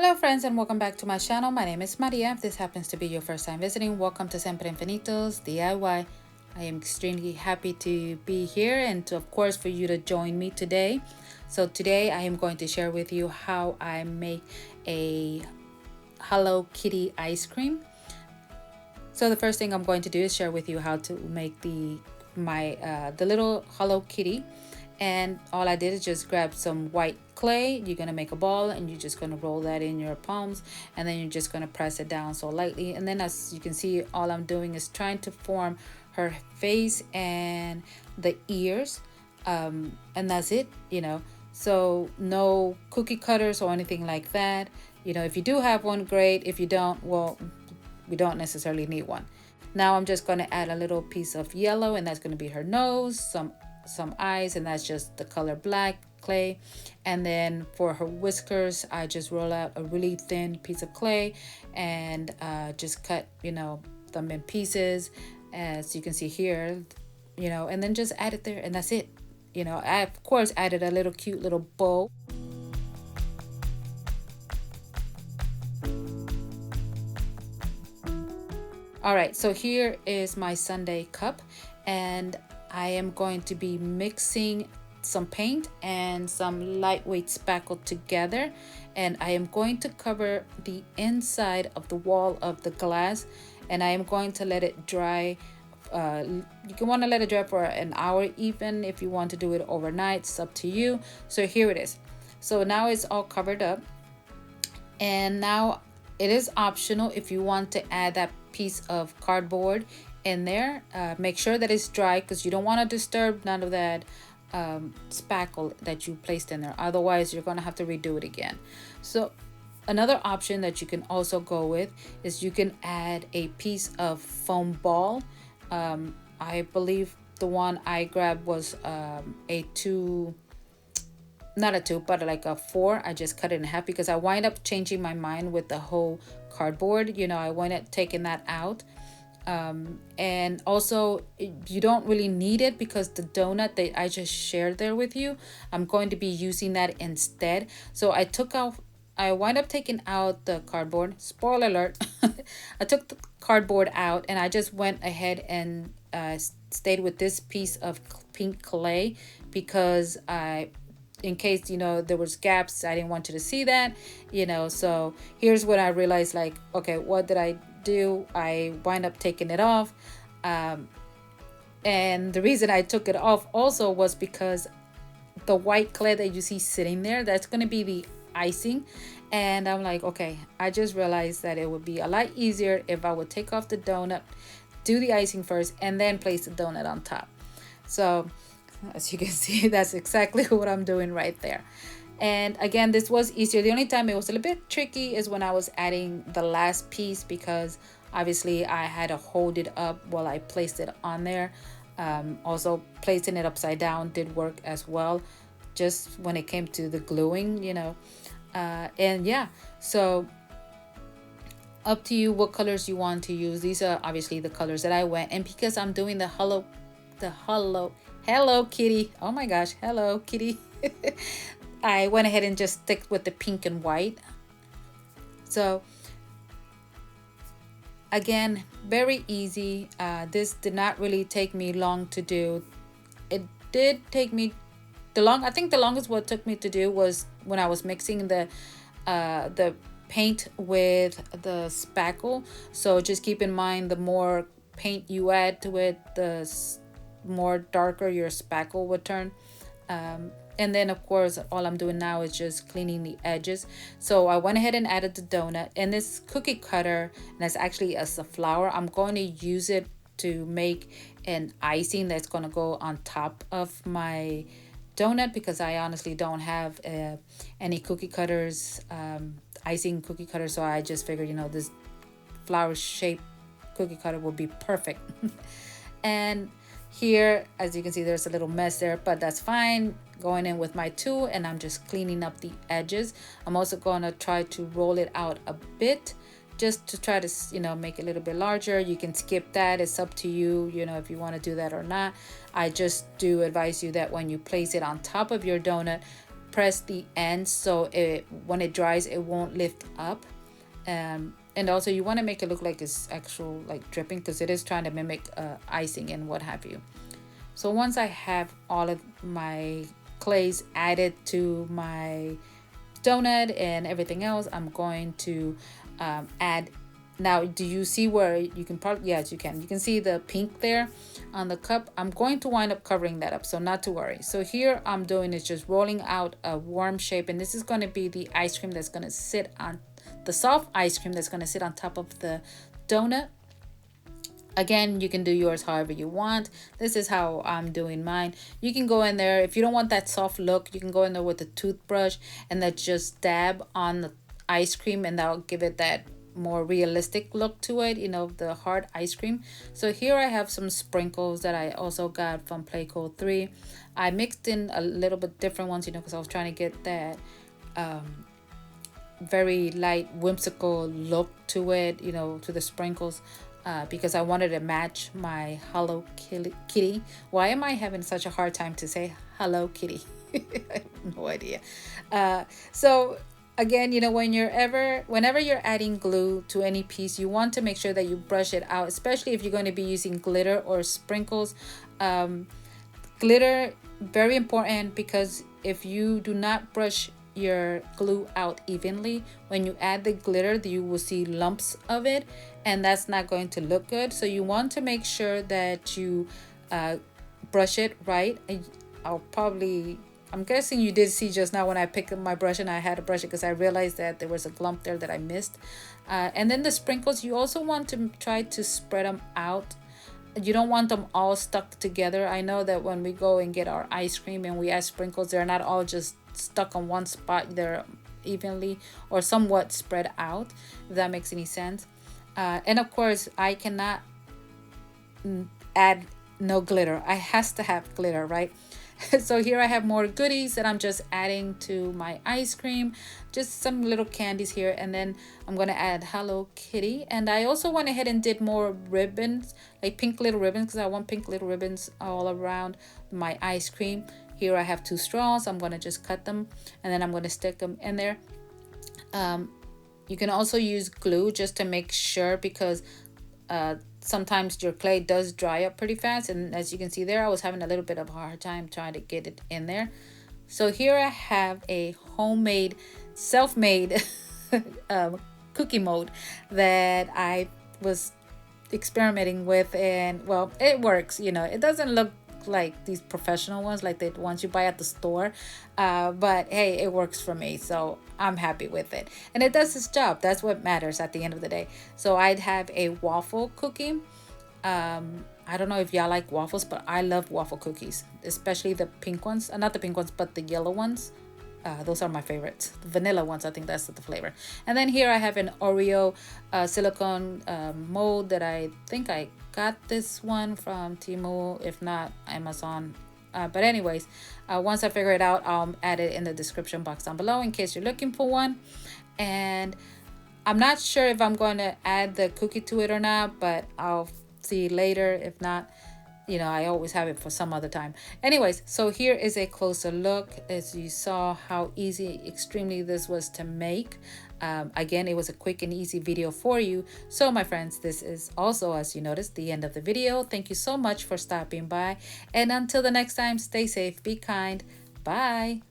Hello friends and welcome back to my channel. My name is Maria. If this happens to be your first time visiting, welcome to Siempre Infinitos DIY. I am extremely happy to be here and to, of course, for you to join me today. So today I am going to share with you how I make a Hello Kitty ice cream. So the first thing I'm going to do is share with you how to make the little Hello Kitty. And all I did is just grab some white clay. You're gonna make a ball and you're just gonna roll that in your palms, and then you're just gonna press it down so lightly. And then as you can see, all I'm doing is trying to form her face and the ears, and that's it, so no cookie cutters or anything like that. If you do have one, great. If you don't, well, we don't necessarily need one. Now I'm just going to add a little piece of yellow, and that's going to be her nose, some eyes, and that's just the color black clay. And then for her whiskers, I just roll out a really thin piece of clay and just cut them in pieces, as you can see here, and then just add it there, and that's it. I of course added a little cute little bow. All right, so here is my Sundae cup, and I am going to be mixing some paint and some lightweight spackle together, and I am going to cover the inside of the wall of the glass, and I am going to let it dry. You can want to let it dry for an hour, even if you want to do it overnight. It's up to you. So here it is. So now it's all covered up, and now it is optional if you want to add that piece of cardboard in there. Make sure that it's dry, because you don't want to disturb none of that spackle that you placed in there. Otherwise, you're going to have to redo it again. So another option that you can also go with is you can add a piece of foam ball. I believe the one I grabbed was a 2, not a 2, but like a 4. I just cut it in half because I wind up changing my mind with the whole cardboard. I wind up taking that out. And also, you don't really need it, because the donut that I just shared there with you, I'm going to be using that instead. So I wind up taking out the cardboard. Spoiler alert. I took the cardboard out, and I just went ahead and stayed with this piece of pink clay, because in case there was gaps, I didn't want you to see that. So here's when I realized, like, okay, what did I do? I wind up taking it off, and the reason I took it off also was because the white clay that you see sitting there, that's going to be the icing. And I'm like, okay, I just realized that it would be a lot easier if I would take off the donut, do the icing first, and then place the donut on top. So as you can see, that's exactly what I'm doing right there. And again, this was easier. The only time it was a little bit tricky is when I was adding the last piece, because obviously I had to hold it up while I placed it on there. Also, placing it upside down did work as well, just when it came to the gluing. And yeah, so up to you what colors you want to use. These are obviously the colors that I went, and because I'm doing the Hello Kitty, oh my gosh, Hello Kitty, I went ahead and just stick with the pink and white. So again, very easy. This did not really take me long to do. It did take me I think the longest what took me to do was when I was mixing the paint with the spackle. So just keep in mind, the more paint you add to it, the more darker your spackle would turn. And then of course, all I'm doing now is just cleaning the edges. So I went ahead and added the donut, and this cookie cutter, and it's actually a flour. I'm going to use it to make an icing that's going to go on top of my donut, because I honestly don't have any cookie cutters, icing cookie cutters. So I just figured, this flower shaped cookie cutter will be perfect. And here, as you can see, there's a little mess there, but that's fine. Going in with my tool, and I'm just cleaning up the edges. I'm also going to try to roll it out a bit, just to try to make it a little bit larger. You can skip that, it's up to you, if you want to do that or not. I just do advise you that when you place it on top of your donut, press the end so when it dries it won't lift up. And also you want to make it look like it's actual like dripping, because it is trying to mimic icing and what have you. So once I have all of my clays added to my donut and everything else, I'm going to add. Now, do you see where you can probably, yes, you can see the pink there on the cup. I'm going to wind up covering that up, so not to worry. So here I'm doing is just rolling out a worm shape, and this is going to be the ice cream that's going to sit on the soft ice cream that's going to sit on top of the donut. Again, you can do yours however you want. This is how I'm doing mine. You can go in there, if you don't want that soft look, you can go in there with a toothbrush and then just dab on the ice cream, and that'll give it that more realistic look to it, you know, the hard ice cream. So here I have some sprinkles that I also got from Playco 3. I mixed in a little bit different ones, you know, because I was trying to get that very light whimsical look to it, you know, to the sprinkles, because I wanted to match my Hello Kitty. Why am I having such a hard time to say Hello Kitty? I have no idea. So again, you know, whenever you're adding glue to any piece, you want to make sure that you brush it out, especially if you're going to be using glitter or sprinkles. Glitter, very important, because if you do not brush your glue out evenly, when you add the glitter, you will see lumps of it, and that's not going to look good. So you want to make sure that you brush it right. I'm guessing you did see just now when I picked up my brush and I had to brush it, because I realized that there was a lump there that I missed. And then the sprinkles, you also want to try to spread them out. You don't want them all stuck together. I know that when we go and get our ice cream and we add sprinkles, they're not all just stuck on one spot. They're evenly or somewhat spread out, if that makes any sense. And of course, I cannot add no glitter. I has to have glitter, right? So here I have more goodies that I'm just adding to my ice cream, just some little candies here, and then I'm going to add Hello Kitty. And I also went ahead and did more ribbons, like pink little ribbons, because I want pink little ribbons all around my ice cream. Here I have 2 straws. I'm going to just cut them, and then I'm going to stick them in there. You can also use glue just to make sure, because sometimes your clay does dry up pretty fast, and as you can see there, I was having a little bit of a hard time trying to get it in there. So here I have a homemade, self-made cookie mold that I was experimenting with, and well, it works. You know, it doesn't look like these professional ones, like the ones you buy at the store, but hey, it works for me, so I'm happy with it, and it does its job. That's what matters at the end of the day. So I'd have a waffle cookie. I don't know if y'all like waffles, but I love waffle cookies, especially the pink ones, not the pink ones, but the yellow ones. Those are my favorites. The vanilla ones, I think that's the flavor. And then here I have an Oreo silicone mold that I think I got this one from Temu, if not Amazon. But anyways, once I figure it out, I'll add it in the description box down below in case you're looking for one. And I'm not sure if I'm going to add the cookie to it or not, but I'll see later. If not, you know, I always have it for some other time. Anyways, so here is a closer look. As you saw how easy, extremely this was to make. Again, it was a quick and easy video for you. So my friends, this is also, as you noticed, the end of the video. Thank you so much for stopping by. And until the next time, stay safe, be kind. Bye.